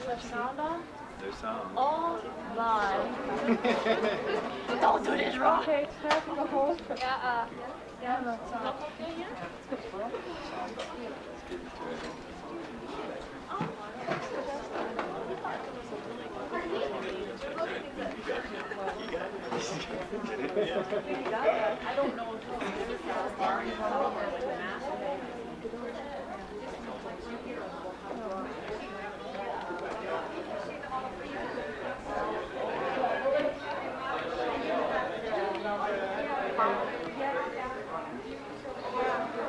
their sound on? There's sound. Oh my. Don't do this wrong. Okay, tap the hole. Yeah, yeah. No, it's not. Okay, yeah. I don't know if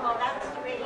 Well, that's great.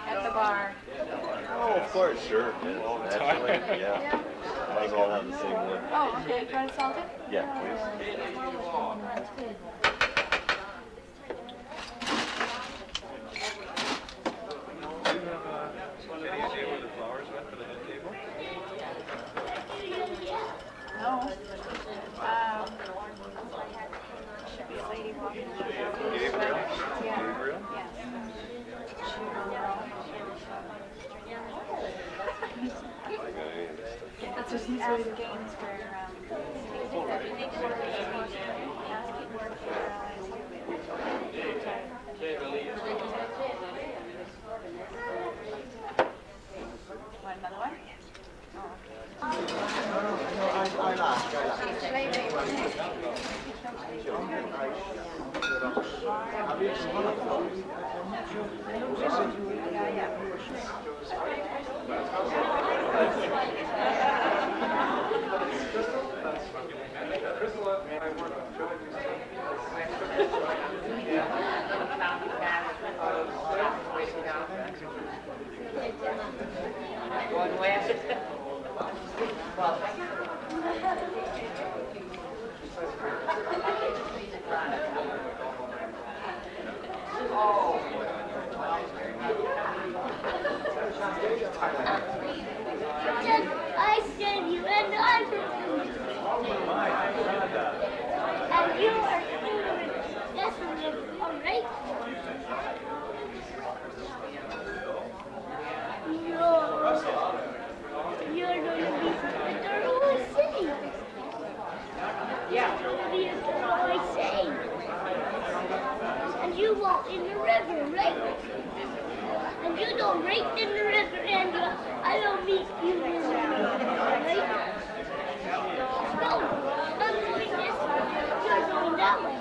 at the bar. Oh, of course, sure. Naturally, yeah. Might as well have the same one. Oh, okay. Try to solve it? Yeah, please. Any idea where the flowers went for the head table? No. Should be a lady walking around. Gabriel? Yeah. Gabriel? Yes. That's what he's waiting games for. Want another one? Going west. I said you and I and you are definitely alright. You're going to be at the whole city. Yeah. You're going to be at the whole city. And you walk in the river, right? And you go right in the river, and I will meet you in the river, right? No, I'm going this way. You're going that way.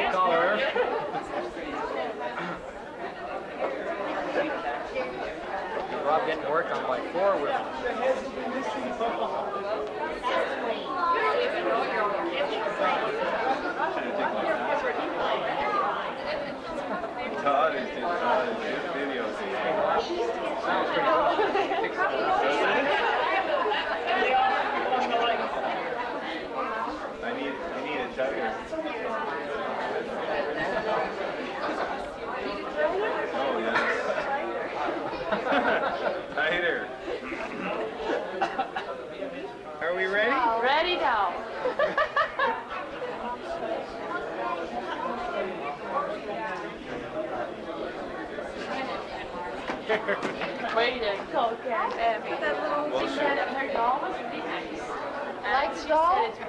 cold collar. Rob getting to work on like 4 with Todd is good videos. I need a tiger. Oh yes. Tighter. Are we ready? Ready now. Way to go, Kat. Put that little Well, thing sure. in her doll must be nice. Like She doll? said it's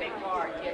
big car, yeah.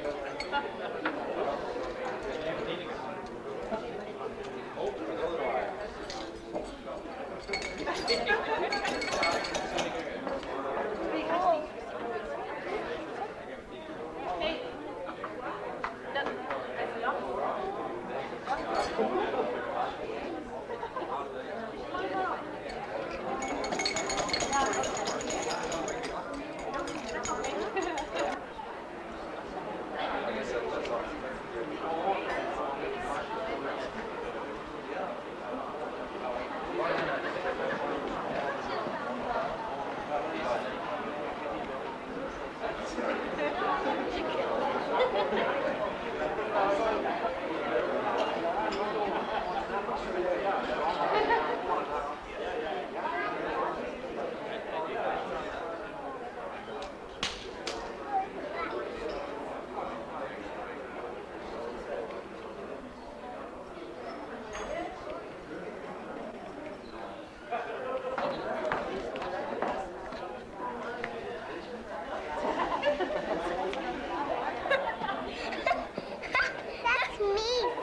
That's me.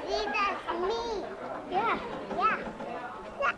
See, that's me. Yeah, yeah, yeah.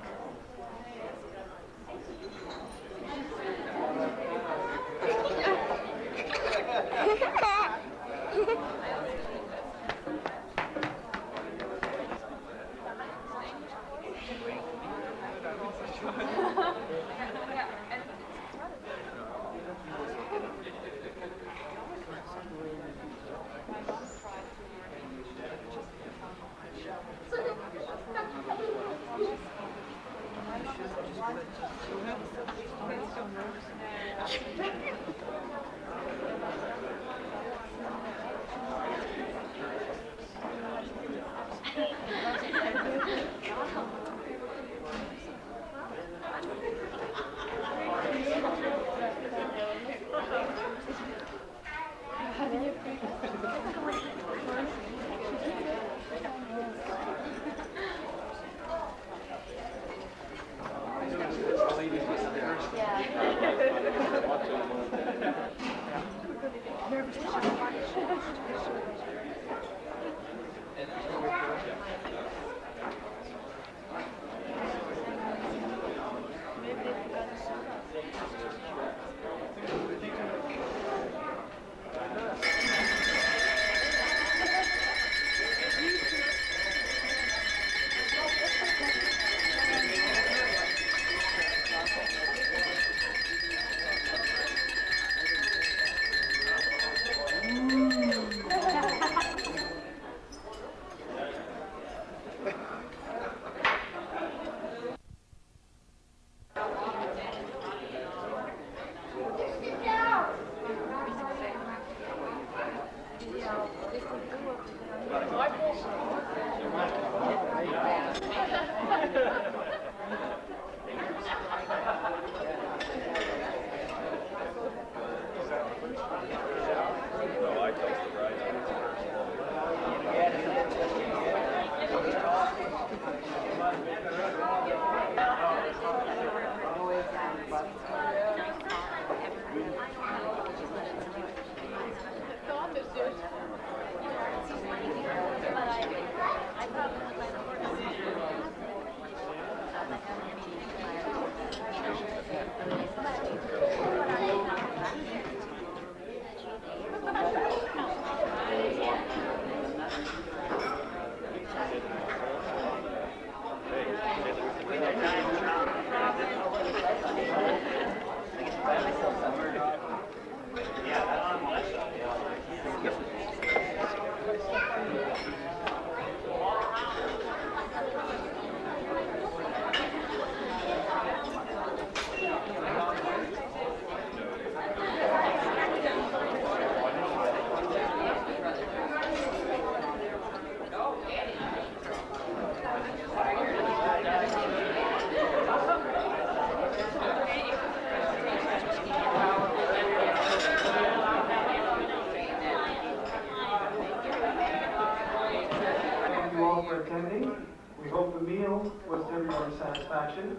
We hope the meal was to everyone's satisfaction.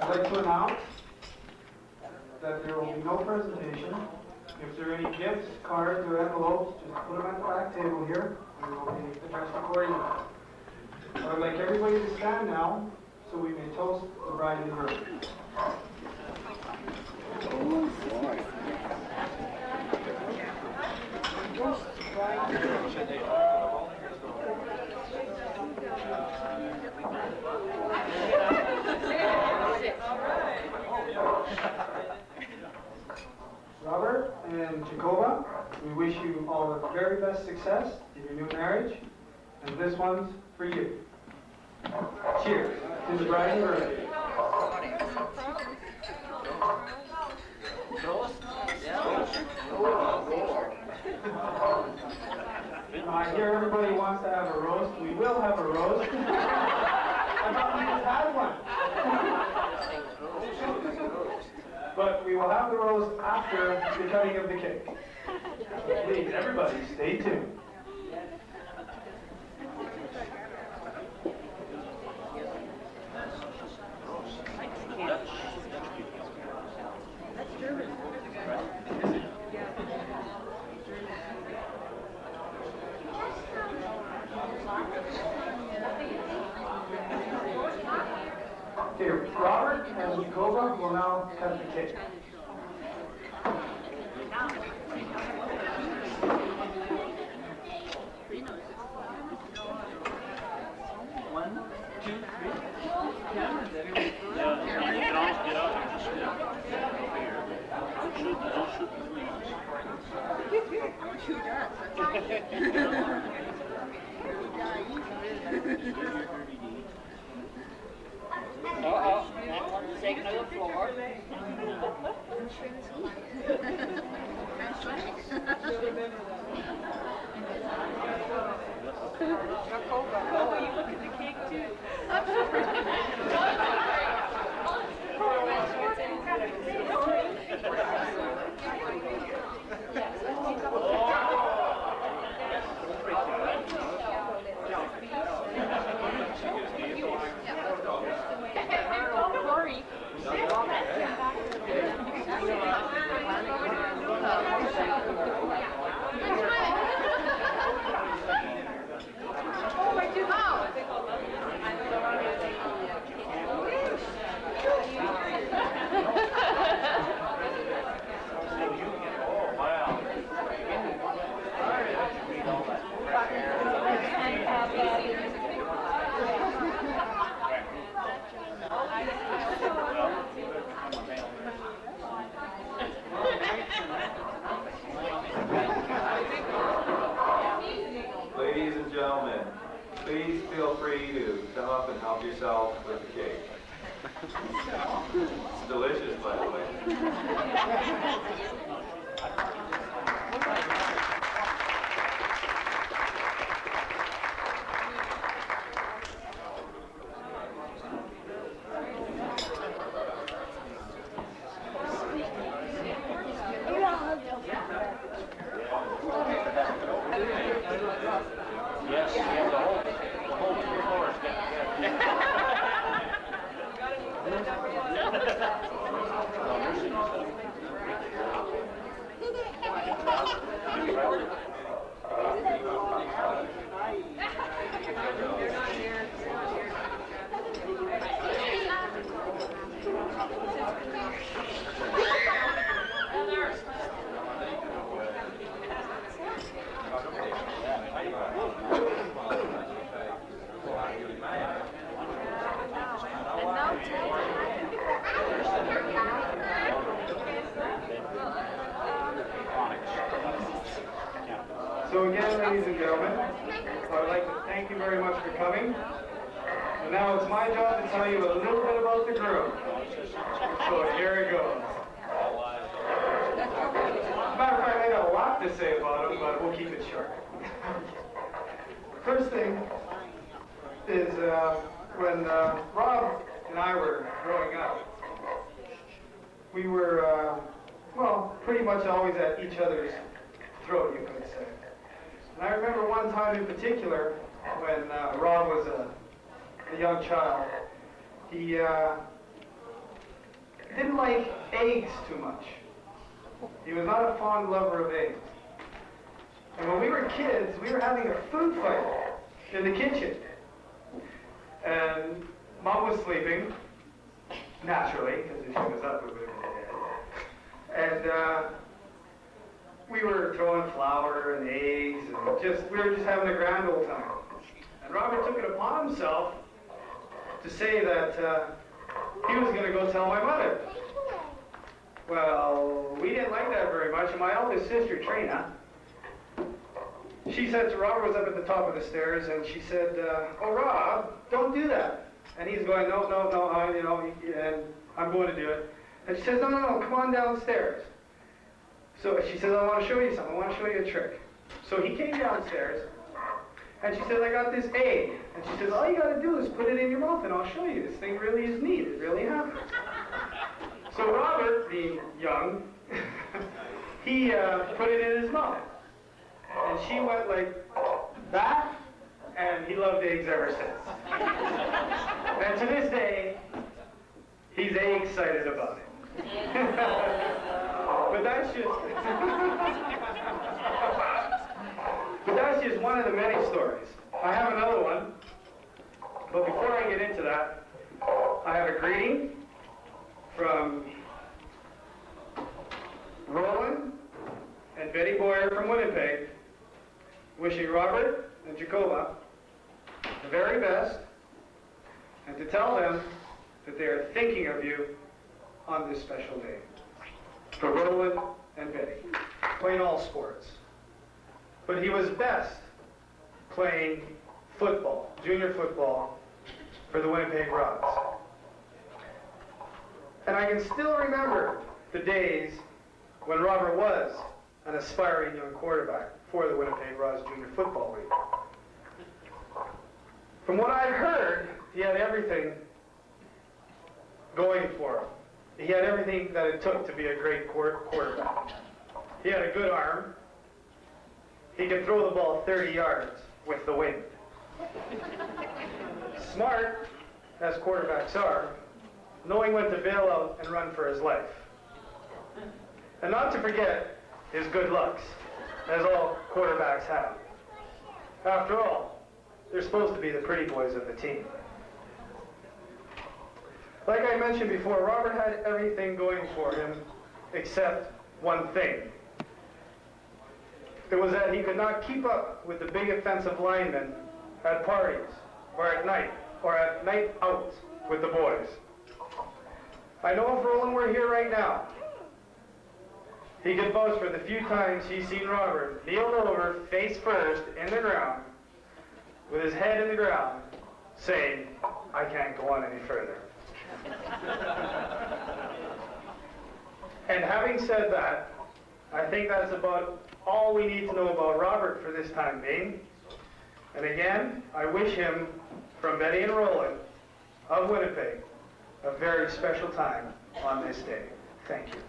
I'd like to announce that there will be no presentation, If there are any gifts, cards, or envelopes, just put them at the back table here, and we'll be addressed accordingly. I'd like everybody to stand now, so we may toast the bride and groom. Robert and Jacoba, we wish you all the very best success in your new marriage, and this one's for you. Cheers to the bride and groom. I hear everybody wants to have a roast. We will have a roast. I thought we just had one. But we will have the roast after the cutting of the cake. Please, everybody, stay tuned. Okay, Robert and Coba will now cut the cake. One, two, three. Get out and just Uh-oh, that one's taken to the floor. Oh, you look at the cake too. Ladies and gentlemen, please feel free to come up and help yourself with the cake. It's delicious, by the way. yes, the whole 3 floors. So again, ladies and gentlemen, I would like to thank you very much for coming. And now it's my job to tell you a little bit about the groom. So here it goes. As a matter of fact, I got a lot to say about him, but we'll keep it short. First thing is when Rob and I were growing up, we were, well, pretty much always at each other's throat, you could say. And I remember one time in particular when Rob was a young child, he didn't like eggs too much. He was not a fond lover of eggs. And when we were kids, we were having a food fight in the kitchen. And Mom was sleeping, naturally, because if she was up, we would have been dead. And we were throwing flour and eggs, and we were just having a grand old time. And Robert took it upon himself to say that he was going to go tell my mother. Well, we didn't like that very much, and my eldest sister, Trina, she said to Robert, was up at the top of the stairs, and she said, "Oh, Rob, don't do that." And he's going, no, and I'm going to do it. And she says, no, come on downstairs. So she says, I want to show you something. I want to show you a trick. So he came downstairs, and she says, I got this egg. And she says, all you got to do is put it in your mouth, and I'll show you. This thing really is neat. It really happens. So Robert, being young, he put it in his mouth. And she went like that, and he loved eggs ever since. And to this day, he's excited about it. But that's just one of the many stories. I have another one, but before I get into that, I have a greeting from Roland and Betty Boyer from Winnipeg, wishing Robert and Jacoba the very best, and to tell them that they are thinking of you on this special day. For Roland and Betty, playing all sports. But he was best playing football, junior football, for the Winnipeg Rods. And I can still remember the days when Robert was an aspiring young quarterback for the Winnipeg Rods Junior Football League. From what I've heard, he had everything going for him. He had everything that it took to be a great quarterback. He had a good arm. He could throw the ball 30 yards with the wind. Smart, as quarterbacks are, knowing when to bail out and run for his life. And not to forget his good looks, as all quarterbacks have. After all, they're supposed to be the pretty boys of the team. Like I mentioned before, Robert had everything going for him except one thing. It was that he could not keep up with the big offensive linemen at parties, or at night out with the boys. I know if Roland were here right now, he could boast for the few times he's seen Robert kneel over, face first, in the ground, with his head in the ground, saying, I can't go on any further. And having said that, I think that's about all we need to know about Robert for this time being. And again, I wish him, from Betty and Roland of Winnipeg, a very special time on this day. Thank you.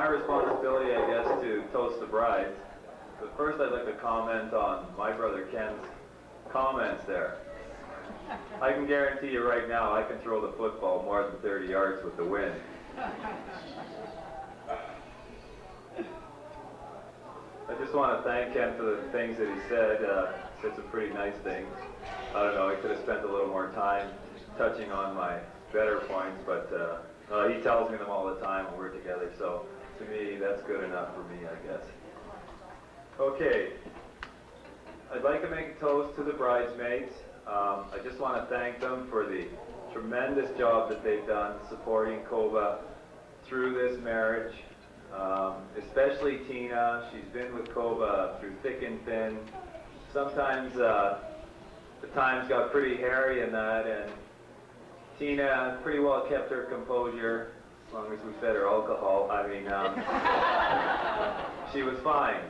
Responsibility, I guess, to toast the brides. But first I'd like to comment on my brother Ken's comments there. I can guarantee you right now I can throw the football more than 30 yards with the wind. I just want to thank Ken for the things that he said. Said some pretty nice things. I don't know, I could have spent a little more time touching on my better points, but he tells me them all the time when we're together, so to me, that's good enough for me, I guess. Okay, I'd like to make a toast to the bridesmaids. I just want to thank them for the tremendous job that they've done supporting Coba through this marriage. Especially Tina. She's been with Coba through thick and thin. Sometimes the times got pretty hairy in that, and Tina pretty well kept her composure. As long as we fed her alcohol, she was fine.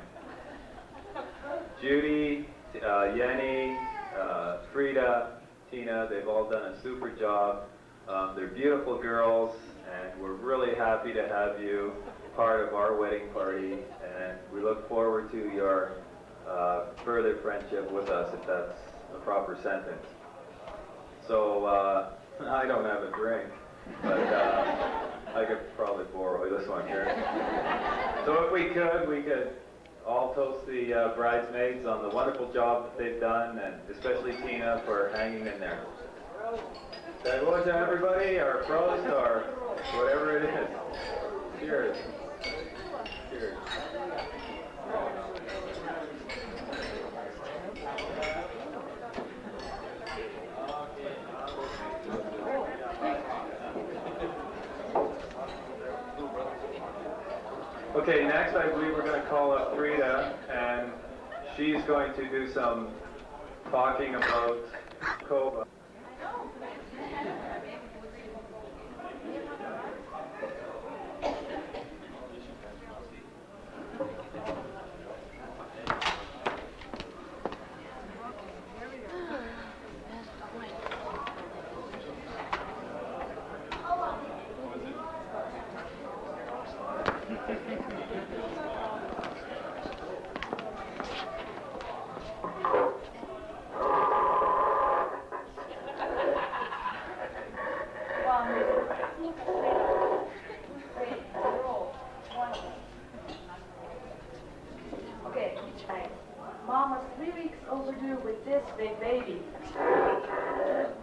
Judy, Yenny, Frida, Tina. They've all done a super job. They're beautiful girls, and we're really happy to have you part of our wedding party, and we look forward to your further friendship with us, if that's a proper sentence. So, I don't have a drink, but I could probably borrow this one here. So if we could all toast the bridesmaids on the wonderful job that they've done, and especially Tina for hanging in there. Say hello to everybody, or prost, or whatever it is. Cheers. Cheers. Okay, next I believe we're going to call up Frida, and she's going to do some talking about COBA. Mom was 3 weeks overdue with this big baby.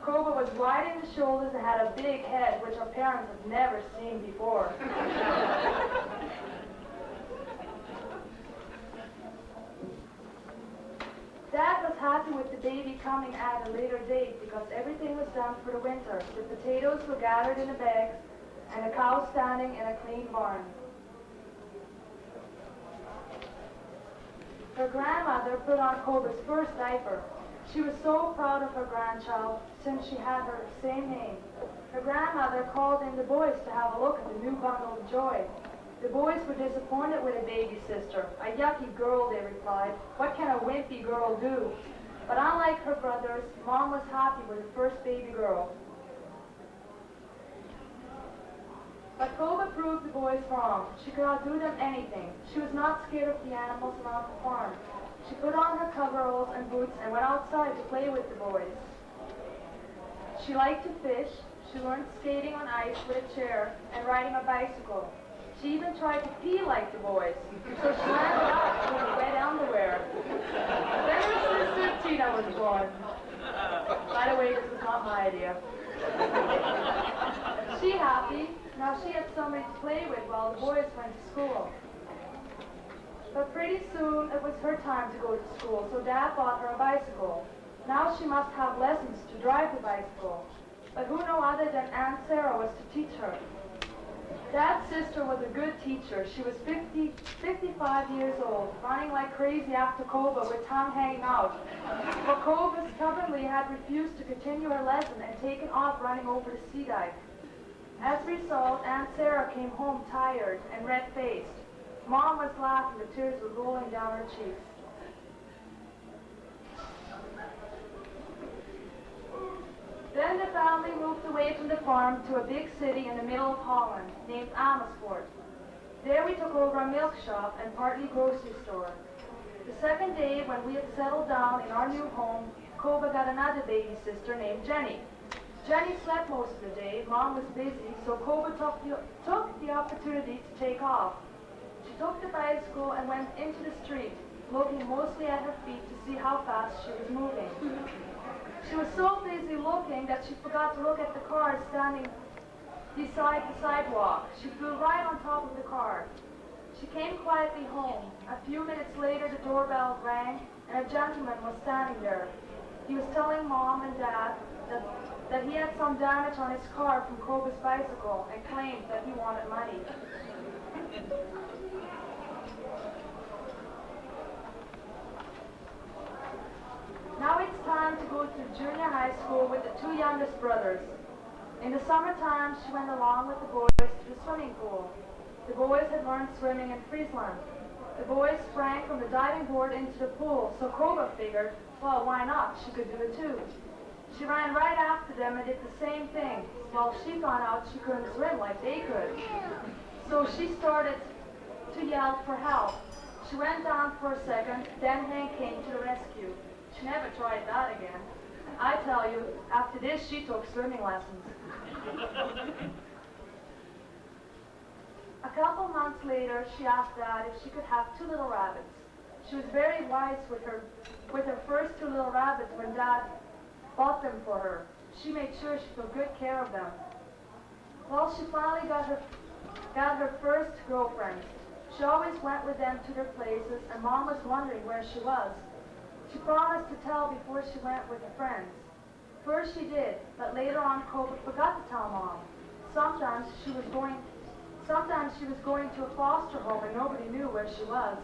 Coba was wide in the shoulders and had a big head, which our parents had never seen before. Dad was happy with the baby coming at a later date because everything was done for the winter. The potatoes were gathered in the bags and the cow standing in a clean barn. Her grandmother put on Coba's first diaper. She was so proud of her grandchild since she had her same name. Her grandmother called in the boys to have a look at the new bundle of joy. The boys were disappointed with a baby sister. A yucky girl, they replied. What can a wimpy girl do? But unlike her brothers, Mom was happy with her first baby girl. But Coba proved the boys wrong. She could outdo them anything. She was not scared of the animals around the farm. She put on her coveralls and boots and went outside to play with the boys. She liked to fish. She learned skating on ice with a chair and riding a bicycle. She even tried to pee like the boys, so she landed up with wet underwear. Then her sister Tina was born. By the way, this was not my idea. She happy. Now she had somebody to play with while the boys went to school. But pretty soon it was her time to go to school, so Dad bought her a bicycle. Now she must have lessons to drive the bicycle. But who no other than Aunt Sarah was to teach her. Dad's sister was a good teacher. She was 55 years old, running like crazy after Coba with tongue hanging out. But Coba stubbornly had refused to continue her lesson and taken off running over the sea dike. As a result, Aunt Sarah came home tired and red-faced. Mom was laughing, the tears were rolling down her cheeks. Then the family moved away from the farm to a big city in the middle of Holland named Amersfoort. There we took over a milk shop and partly grocery store. The second day, when we had settled down in our new home, Coba got another baby sister named Jenny. Jenny slept most of the day. Mom was busy, so Coba took the opportunity to take off. She took the bicycle and went into the street, looking mostly at her feet to see how fast she was moving. She was so busy looking that she forgot to look at the car standing beside the sidewalk. She flew right on top of the car. She came quietly home. A few minutes later, the doorbell rang, and a gentleman was standing there. He was telling Mom and Dad that he had some damage on his car from Coba's bicycle and claimed that he wanted money. Now it's time to go to junior high school with the two youngest brothers. In the summertime, she went along with the boys to the swimming pool. The boys had learned swimming in Friesland. The boys sprang from the diving board into the pool, so Coba figured, well, why not? She could do it too. She ran right after them and did the same thing. Well, she found out she couldn't swim like they could. So she started to yell for help. She went down for a second, then Hank came to the rescue. She never tried that again. I tell you, after this she took swimming lessons. A couple months later, she asked Dad if she could have 2 little rabbits. She was very wise with her first 2 little rabbits when Dad bought them for her. She made sure she took good care of them. Well, she finally got her first girlfriend. She always went with them to their places, and Mom was wondering where she was. She promised to tell before she went with her friends. First she did, but later on Coba forgot to tell Mom. Sometimes she was going to a foster home and nobody knew where she was.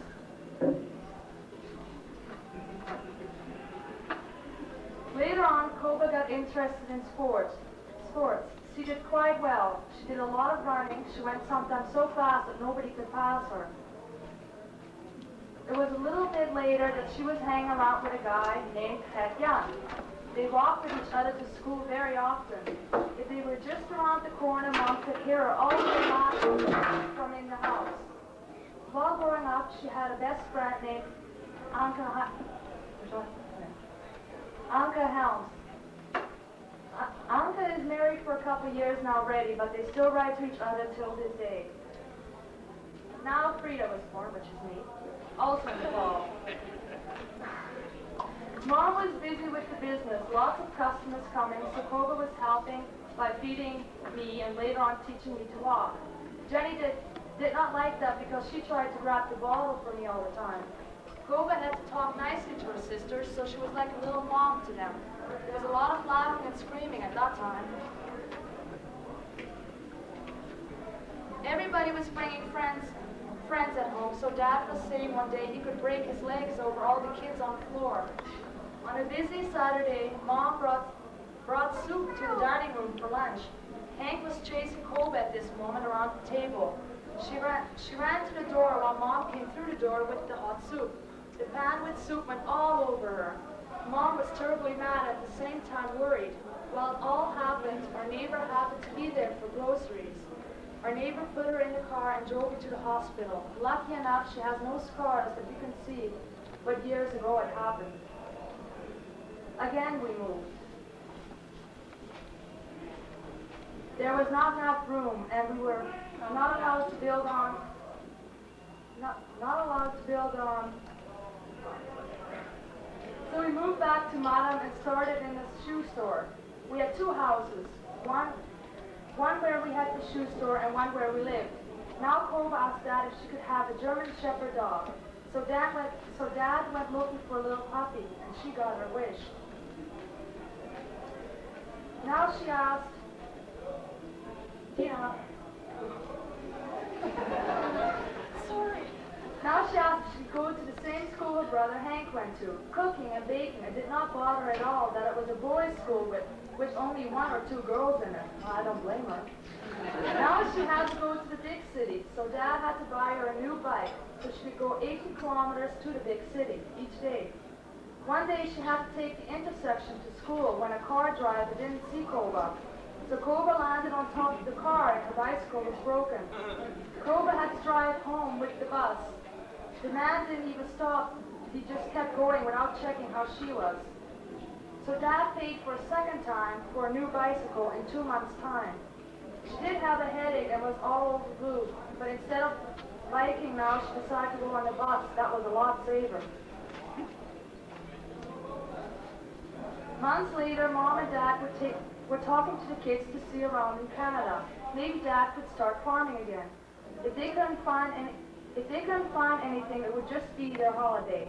Later on, Coba got interested in sports. She did quite well. She did a lot of running. She went sometimes so fast that nobody could pass her. It was a little bit later that she was hanging around with a guy named Ted Young. They walked with each other to school very often. If they were just around the corner, Mom could hear her all the way laughing from in the house. While growing up, she had a best friend named Anka Helms. Anka is married for a couple years now already, but they still write to each other till this day. Now Frida was born, which is me, also in the fall. Mom was busy with the business, lots of customers coming, so Coba was helping by feeding me and later on teaching me to walk. Jenny did not like that because she tried to grab the bottle for me all the time. Coba had to talk nicely to her sisters, so she was like a little mom to them. There was a lot of laughing and screaming at that time. Everybody was bringing friends at home, so Dad was saying one day he could break his legs over all the kids on the floor. On a busy Saturday, Mom brought soup to the dining room for lunch. Hank was chasing Coba at this moment around the table. She ran to the door while Mom came through the door with the hot soup. The pan with soup went all over her. Mom was terribly mad at the same time worried. While it all happened, our neighbor happened to be there for groceries. Our neighbor put her in the car and drove her to the hospital. Lucky enough, she has no scars that you can see, but years ago it happened. Again we moved. There was not enough room, and we were not allowed to build on. So we moved back to Madam and started in the shoe store. We had 2 houses, one where we had the shoe store and one where we lived. Now Coba asked Dad if she could have a German Shepherd dog. So Dad went looking for a little puppy, and she got her wish. Now she asked, Now she asked if she could go to the same school her brother Hank went to. Cooking and baking, it did not bother her at all that it was a boys' school with only 1 or 2 girls in it. Well, I don't blame her. Now she had to go to the big city, so Dad had to buy her a new bike so she could go 80 kilometers to the big city each day. One day she had to take the intersection to school when a car driver didn't see Coba. So Coba landed on top of the car and her bicycle was broken. Coba had to drive home with the bus. The man didn't even stop. He just kept going without checking how she was. So Dad paid for a second time for a new bicycle in 2 months' time. She did have a headache and was all over blue, but instead of biking now, she decided to go on the bus. That was a lot safer. Months later, Mom and Dad were talking to the kids to see around in Canada. Maybe Dad could start farming again. If they couldn't find anything, it would just be their holiday.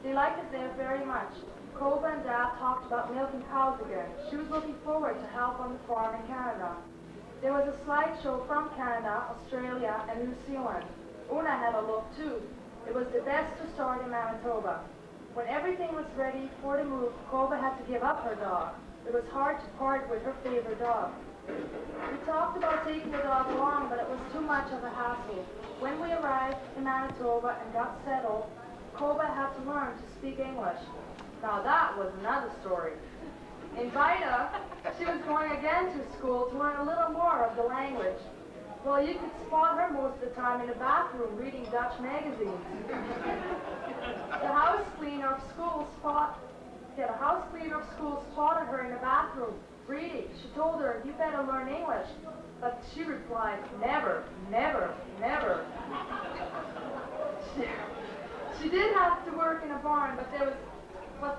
They liked it there very much. Coba and Dad talked about milking cows again. She was looking forward to help on the farm in Canada. There was a slideshow from Canada, Australia, and New Zealand. Una had a look too. It was the best to start in Manitoba. When everything was ready for the move, Coba had to give up her dog. It was hard to part with her favorite dog. We talked about taking the dog along, but it was too much of a hassle. When we arrived in Manitoba and got settled, Coba had to learn to speak English. Now that was another story. In Vida, she was going again to school to learn a little more of the language. Well, you could spot her most of the time in the bathroom reading Dutch magazines. The house cleaner of school spotted her in the bathroom reading. She told her, "You better learn English." But she replied, "Never, never, never." She did have to work in a barn, but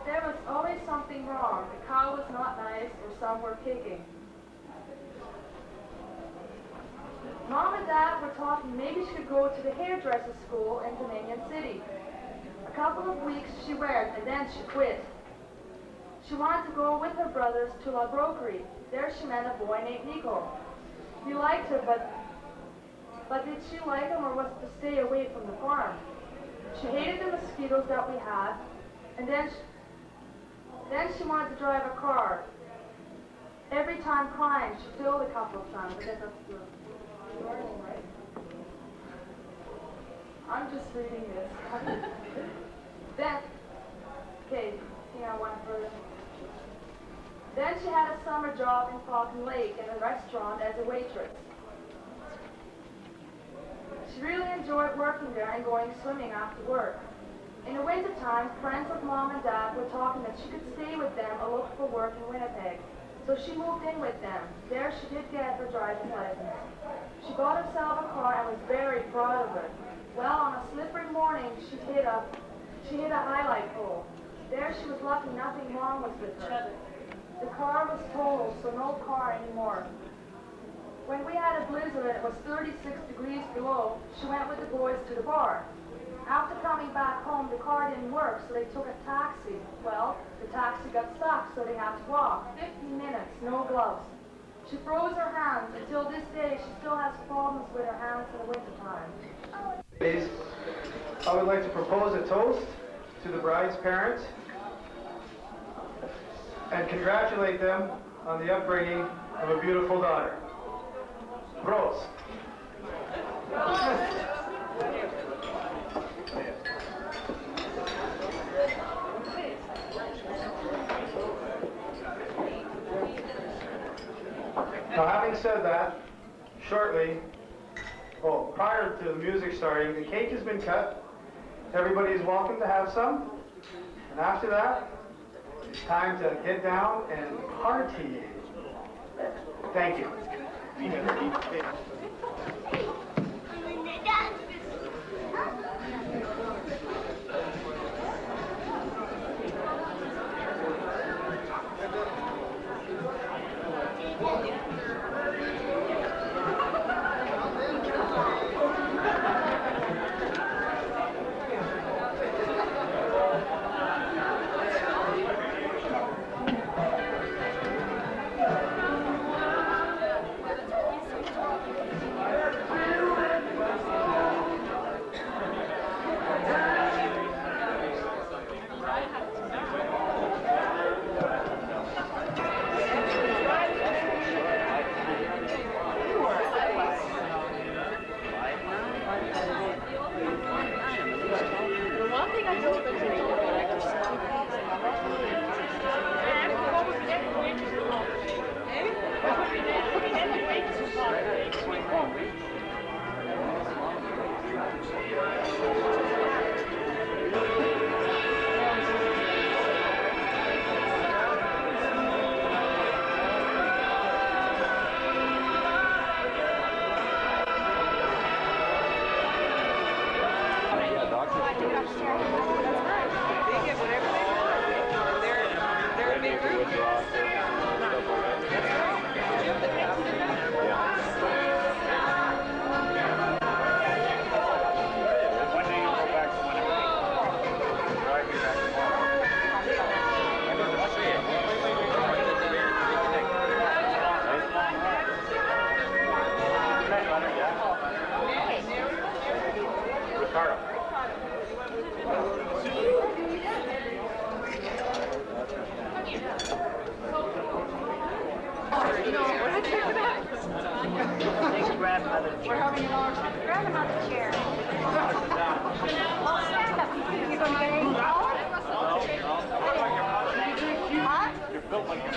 there was always something wrong. The cow was not nice, or some were kicking. Mom and Dad were talking maybe she could go to the hairdresser school in Dominion City. A couple of weeks she went, and then she quit. She wanted to go with her brothers to La Broquerie. There she met a boy named Nico. He liked her, but did she like him, or was it to stay away from the farm? She hated the mosquitoes that we had, and then she wanted to drive a car. Every time crying, she failed a couple of times. I guess that's the learning, right? I'm just reading this. One further. Then she had a summer job in Falcon Lake in a restaurant as a waitress. She really enjoyed working there and going swimming after work. In the wintertime, friends of Mom and Dad were talking that she could stay with them or look for work in Winnipeg. So she moved in with them. There she did get her driving license. She bought herself a car and was very proud of it. Well, on a slippery morning, she hit a highlight pole. There she was lucky nothing wrong was with her. The car was totaled, so no car anymore. When we had a blizzard and it was 36 degrees below, she went with the boys to the bar. After coming back home, the car didn't work, so they took a taxi. Well, the taxi got stuck, so they had to walk. 15 minutes, no gloves. She froze her hands. Until this day, she still has problems with her hands in the wintertime. Ladies, I would like to propose a toast to the bride's parents and congratulate them on the upbringing of a beautiful daughter. Prost. Now, having said that, prior to the music starting, the cake has been cut. Everybody is welcome to have some. And after that, it's time to get down and party. Thank you. Built like a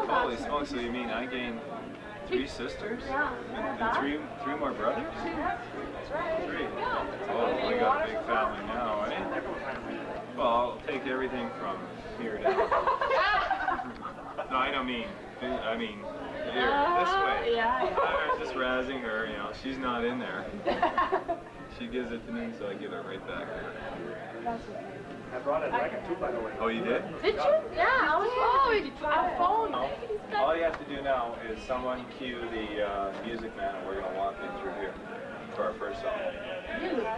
Holy smokes, so you mean I gained 3 sisters? And three more brothers? Three. Oh, I got a big family now, eh? Well, I'll take everything from here down. No, I don't mean, I mean here, this way. I was just razzing her, you know, she's not in there. She gives it to me, so I give it right back to her. I brought a dragon too, by the way. Oh, you did? Did you? Yeah, I was on phone. All you have to do now is someone cue the music man, and we're going to walk in through here for our first song.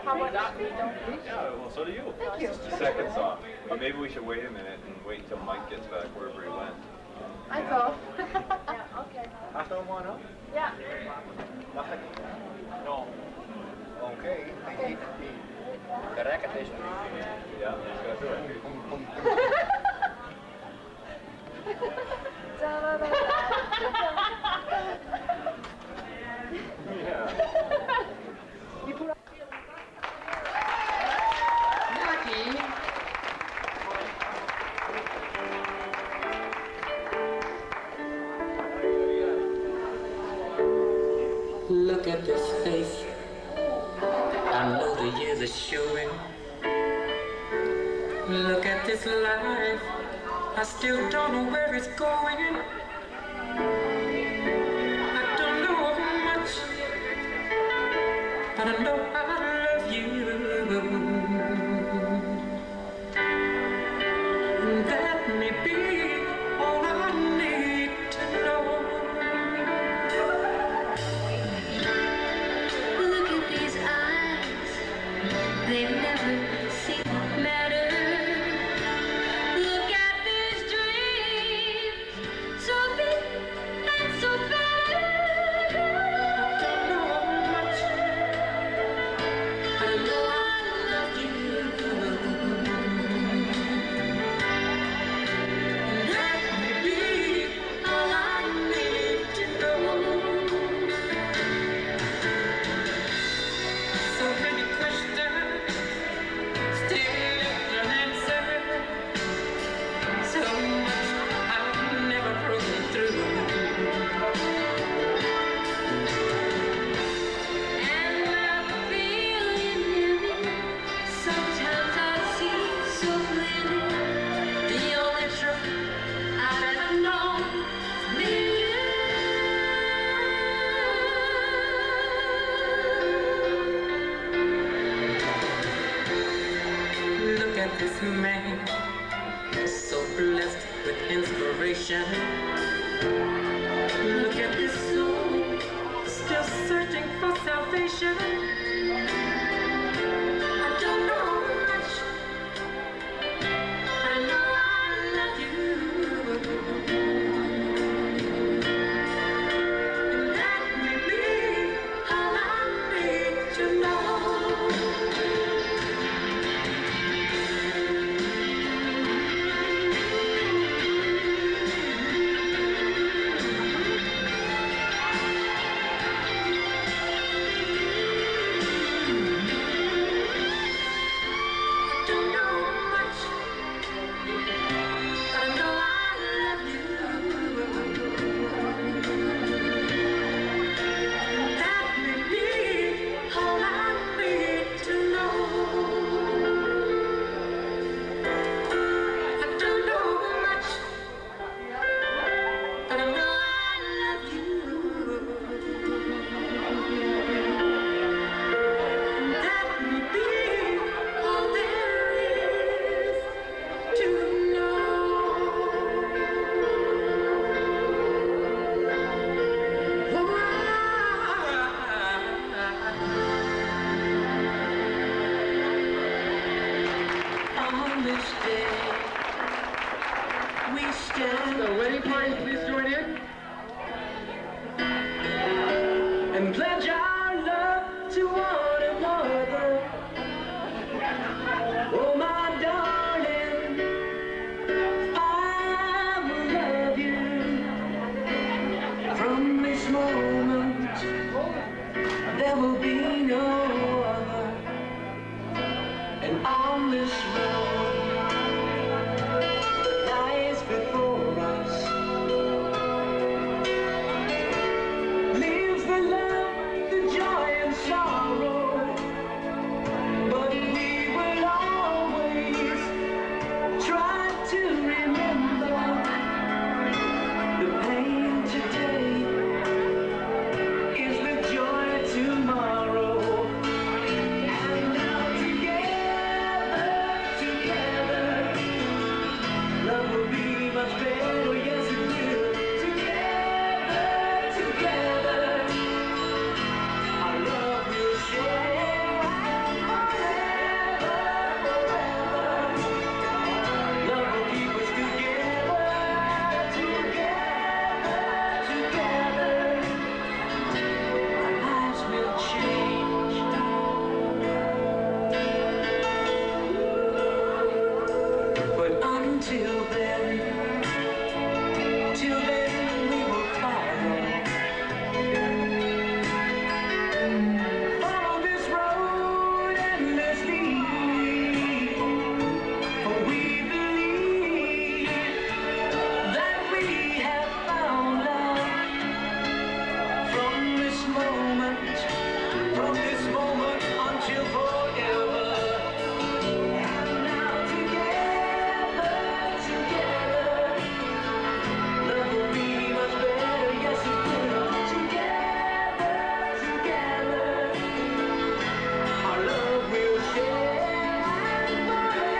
How about we don't? Yeah, well, so do you. Thank you. Second song. But maybe we should wait a minute and wait until Mike gets back wherever he went. I go. Yeah, okay. After one up? Yeah. Nothing? No. Okay. The repetition. Yeah, let's go do it. Yeah. Look at this face. I know the years are showing. Look at this life. I still don't know where it's going. I don't know much, but I know I love you. And that may be all I need to know. Look at these eyes, they never seem to matter. Look at these dreams, so big and so bad. I don't know much, I know I love you. and that may be All I need to know. so many questions, still unanswered. So much I've never broken through. And I feel you near me. Sometimes I see so clearly. The only truth I've ever known is me and you. Look at this man, so blessed with inspiration. Look at this soul, still searching for salvation. I don't know much, I know I love you. And that may be all I need to know. this day we stand. The wedding party, please join in. And pledge our love to one another. Oh, my darling, I will love you. From this moment, there will be no other. And on this road that lies before us, lives the love, the joy and sorrow. But we will always try to remember the pain today is the joy tomorrow. And now together, love will be much better, yes it will. Together, our love will share forever. Love will keep us together. Our lives will change. But until then, till then we will follow this road endlessly. For we believe that we have found love from this moment until forever. And now together, love will be much better, yes it will. Together, our love will share forever.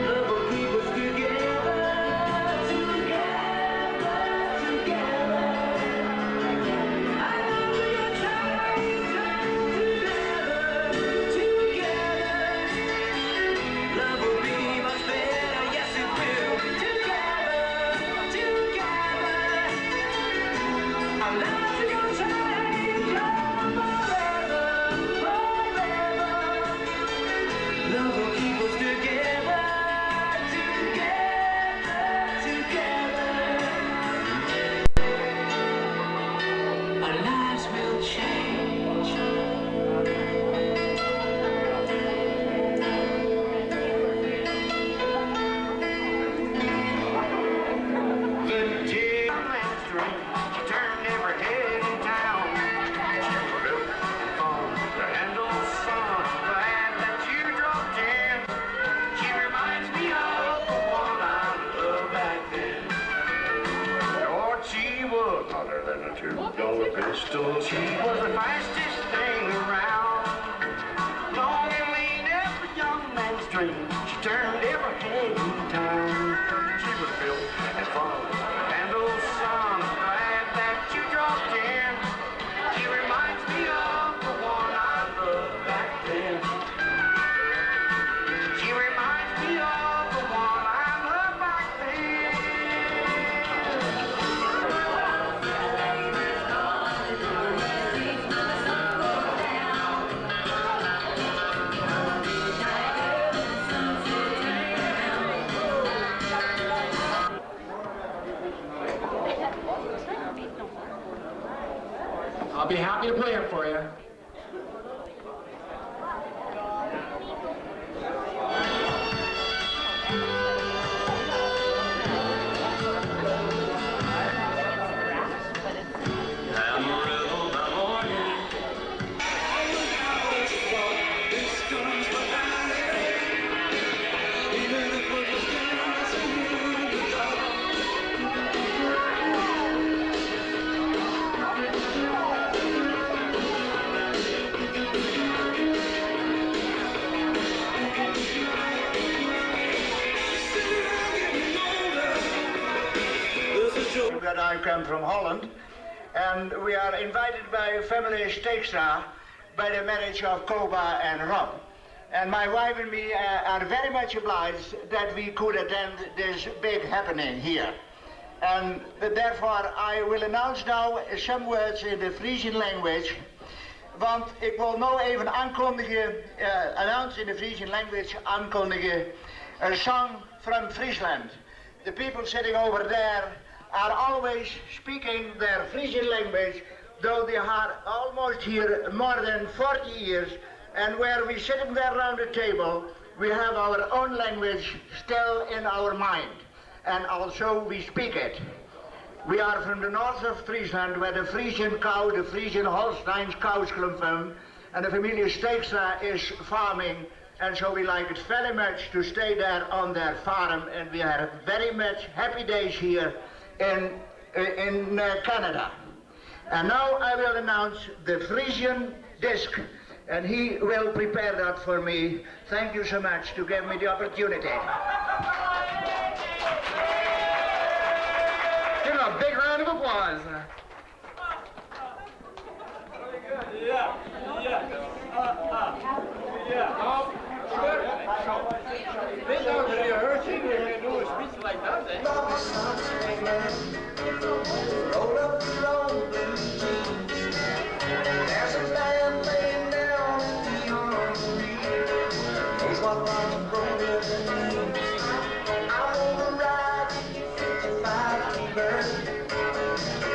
Love will keep us together. Love will be much better, yes it will. Together, our lives are gonna change forever. Love will keep us together. Our lives will change. The dear man's dream, she turned every head in town. She was built on the handle son, glad that you dropped in. She reminds me of the one I loved back then. Lord, she was hotter than a $2 pistol. She was the fastest thing around. Long and lean, every young man's dream. She turned every head in town. She was built and from the handle son, glad that you dropped in. She reminds me of the one I loved back then. She reminds me of the one I loved back then. I'll be happy to play it for you. That I come from Holland, and we are invited by family Steekstra by the marriage of Coba and Rob. And my wife and me are very much obliged that we could attend this big happening here. And therefore I will announce now some words in the Frisian language. Want ik wil nou even aankondigen, announce in the Frisian language, aankondigen, a song from Friesland. The people sitting over there are always speaking their Frisian language, though they are almost here more than 40 years, and where we sitting there around the table, we have our own language still in our mind, and also we speak it. We are from the north of Friesland, where the Frisian cow, the Frisian Holsteins cows come from, and the familie Steekstra is farming, and so we like it very much to stay there on their farm, and we have very much happy days here in Canada. And now I will announce the Frisian disc, and he will prepare that for me. Thank you so much to give me the opportunity. Give him a big round of applause. Dit nou de rehearsing, we doen een speech like dat, hè? Roll up the road, blue jeans. There's a band laying down in the armory. Knows what rock and roll really means. I'm on the ride, 55 to burn.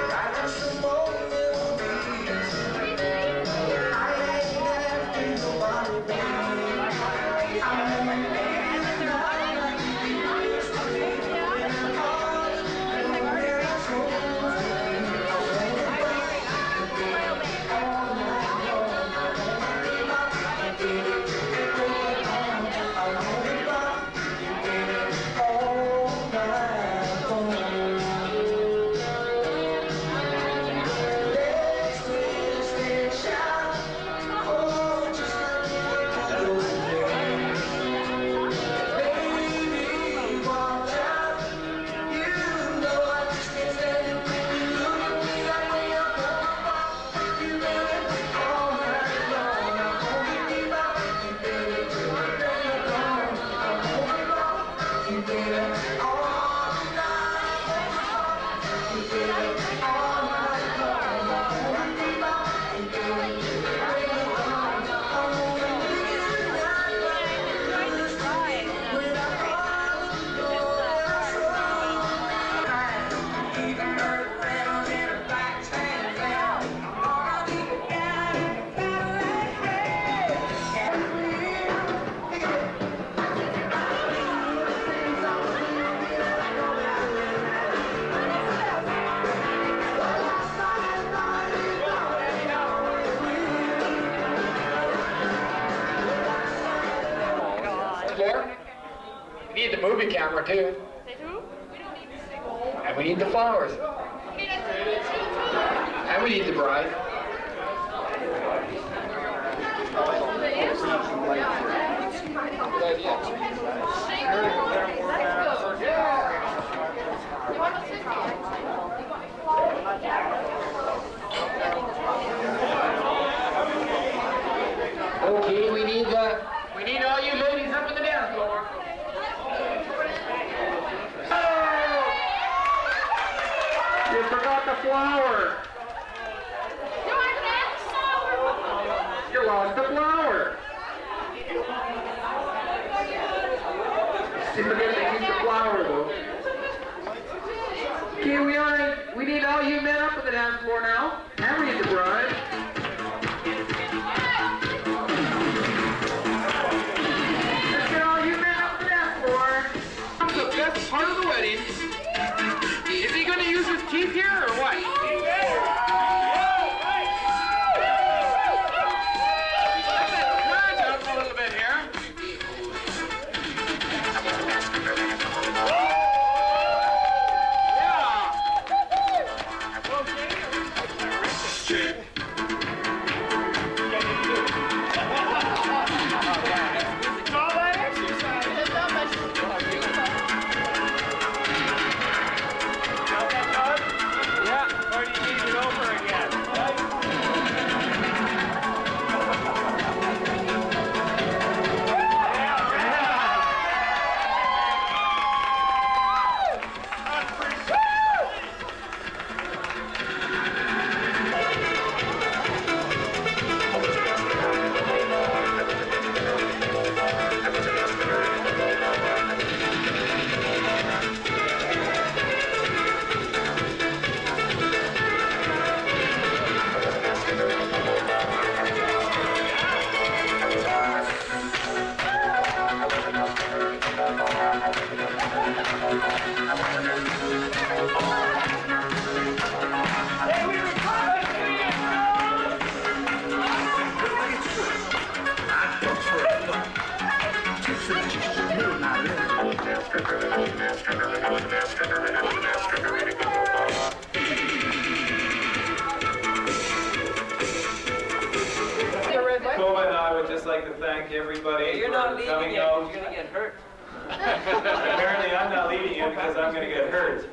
Writing some old melodies. I ain't after nobody, baby. I'm We need the movie camera too. And we need the flowers. And we need the bride. Good idea. Okay, we need all you ladies up on the dance floor. You forgot the flower. You lost the flower. See, forget they keep the flower though. Okay, we need all you men up on the dance floor now. And we need the bride. Let's get all you men up on the dance floor. The best part of the wedding. Is he going to use his teeth here or what? Let's up a little bit here. Yeah. would just like to thank everybody You're for not leading coming it, out. you're gonna get hurt. Apparently I'm not leading you because I'm going to get hurt.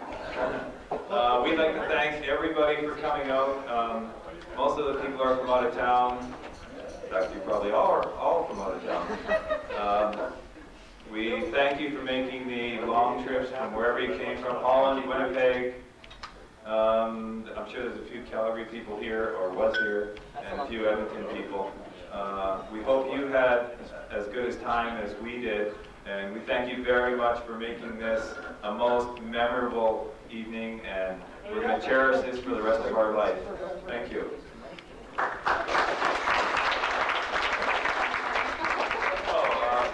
We'd like to thank everybody for coming out. Most of the people are from out of town. In fact, you probably all from out of town. We thank you for making the long trips from wherever you came from, Holland, Winnipeg. I'm sure there's a few Calgary people here, or was here, and a few Edmonton people. We hope you had as good a time as we did, and we thank you very much for making this a most memorable evening, and we're going to cherish this for the rest of our life. Thank you.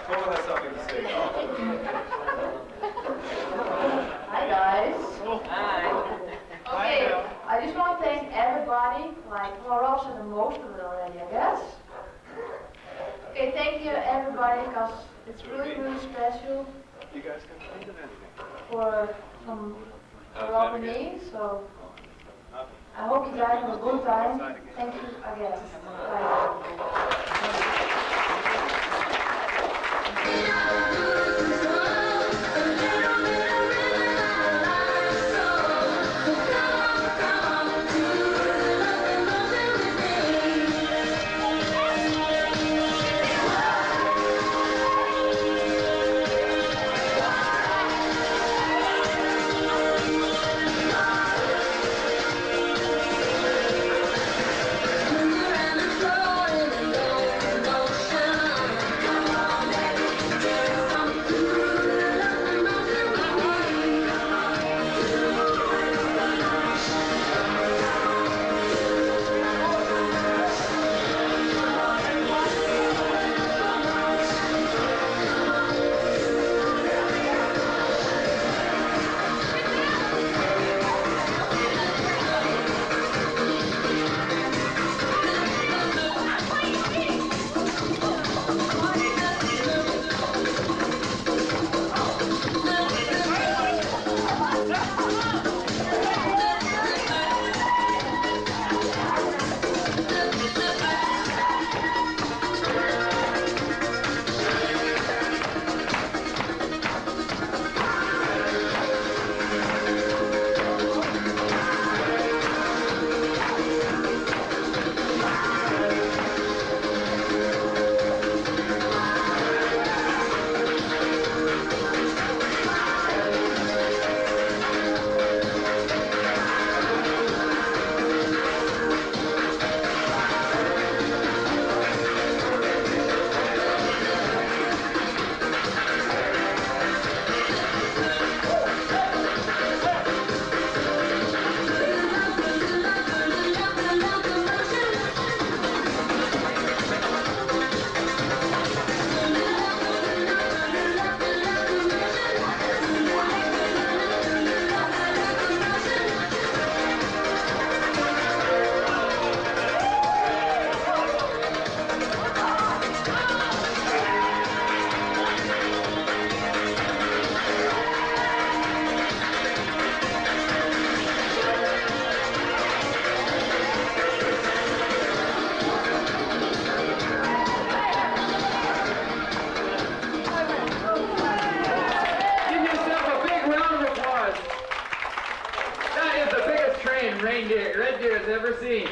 Coba has something to say now. Hi guys. Hi. Okay, I just want to thank everybody, well, Rob said the most of it already, I guess. Okay, thank you everybody, because it's really, really special for Rob and me, so I hope you guys have a good time. Thank you again. Bye. Red Deer has ever seen.